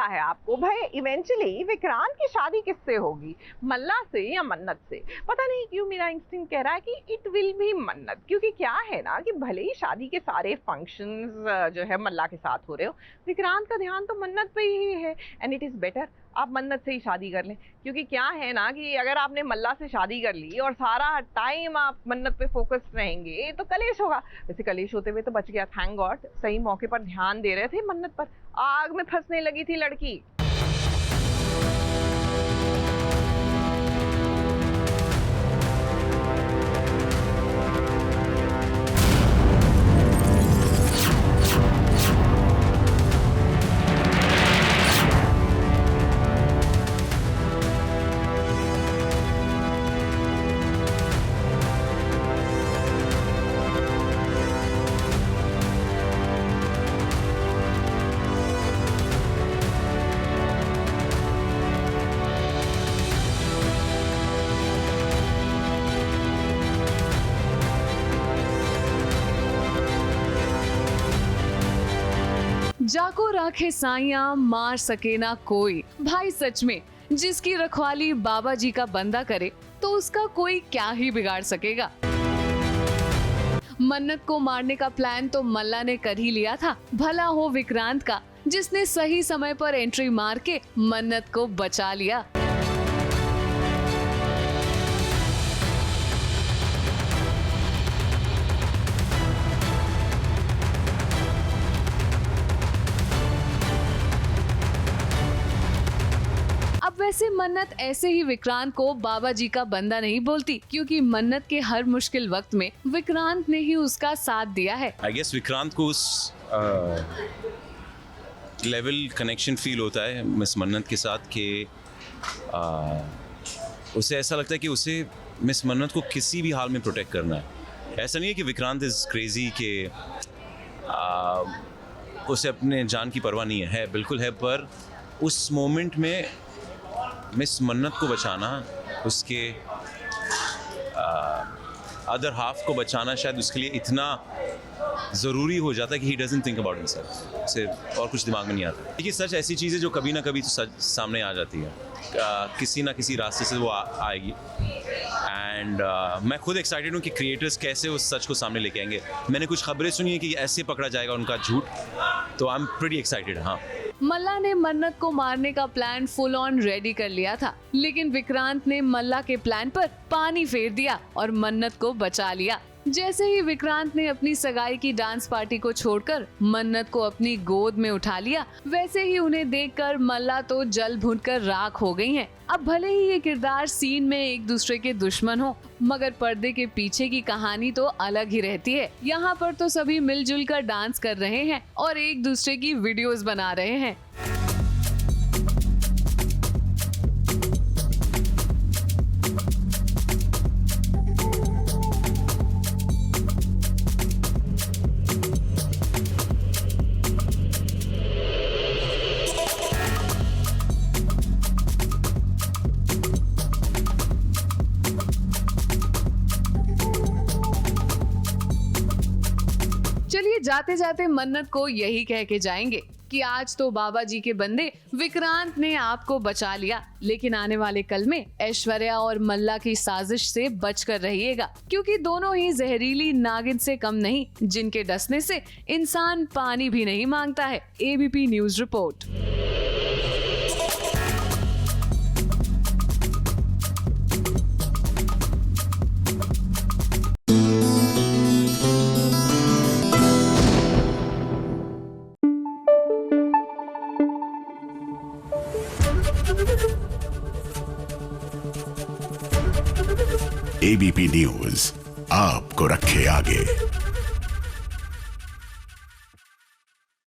लगता है आपको भाई इवेंचुअली विक्रांत की शादी किससे होगी, मल्ला से या मन्नत से? पता नहीं क्यों मेरा इंस्टिंक्ट कह रहा है कि इट विल बी मन्नत, क्योंकि क्या है ना कि भले ही शादी के सारे फंक्शंस जो है मल्ला के साथ हो रहे हो, विक्रांत का ध्यान तो मन्नत पे ही है। एंड इट इज़ बेटर आप मन्नत से ही शादी कर लें, क्योंकि क्या है ना कि अगर आपने मल्ला से शादी कर ली और सारा टाइम आप मन्नत पे फोकस रहेंगे तो कलेश होगा। वैसे कलेश होते हुए तो बच गया, थैंक गॉड, सही मौके पर ध्यान दे रहे थे मन्नत पर। आग में फंसने लगी थी लड़की। जाको राखे साइयां मार सके ना कोई। भाई सच में जिसकी रखवाली बाबा जी का बंदा करे तो उसका कोई क्या ही बिगाड़ सकेगा। मन्नत को मारने का प्लान तो मल्ला ने कर ही लिया था, भला हो विक्रांत का जिसने सही समय पर एंट्री मार के मन्नत को बचा लिया। अब वैसे मन्नत ऐसे ही विक्रांत को बाबा जी का बंदा नहीं बोलती, क्योंकि मन्नत के हर मुश्किल वक्त में विक्रांत ने ही उसका साथ दिया है। आई गेस विक्रांत को उस लेवल कनेक्शन फील होता है मिस मन्नत के साथ कि उसे ऐसा लगता है कि उसे मिस मन्नत को किसी भी हाल में प्रोटेक्ट करना है। ऐसा नहीं है कि विक्रांत इज क्रेजी कि उसे अपने जान की परवाह नहीं है, बिल्कुल है, पर उस मोमेंट में मिस मन्नत को बचाना, उसके अदर हाफ को बचाना शायद उसके लिए इतना ज़रूरी हो जाता है कि he doesn't think about himself, उसे और कुछ दिमाग में नहीं आता। देखिए सच ऐसी चीज़ है जो कभी ना कभी तो सच सामने आ जाती है, किसी ना किसी रास्ते से वो आएगी। एंड मैं खुद एक्साइटेड हूँ कि क्रिएटर्स कैसे उस सच को सामने लेके आएंगे। मैंने कुछ खबरें सुनी है कि ऐसे पकड़ा जाएगा उनका झूठ, तो आई एम प्रीटी एक्साइटेड। हाँ, मल्ला ने मन्नत को मारने का प्लान फुल ऑन रेडी कर लिया था, लेकिन विक्रांत ने मल्ला के प्लान पर पानी फेर दिया और मन्नत को बचा लिया। जैसे ही विक्रांत ने अपनी सगाई की डांस पार्टी को छोड़कर मन्नत को अपनी गोद में उठा लिया, वैसे ही उन्हें देखकर मल्ला तो जल भुनकर राख हो गई हैं। अब भले ही ये किरदार सीन में एक दूसरे के दुश्मन हो, मगर पर्दे के पीछे की कहानी तो अलग ही रहती है। यहाँ पर तो सभी मिलजुल कर डांस कर रहे हैं और एक दूसरे की वीडियोस बना रहे हैं। चलिए जाते जाते मन्नत को यही कह के जाएंगे कि आज तो बाबा जी के बंदे विक्रांत ने आपको बचा लिया, लेकिन आने वाले कल में ऐश्वर्या और मल्ला की साजिश से बचकर रहिएगा, क्योंकि दोनों ही जहरीली नागिन से कम नहीं, जिनके डसने से इंसान पानी भी नहीं मांगता है। ABP news report. ABP news आपको रखे आगे।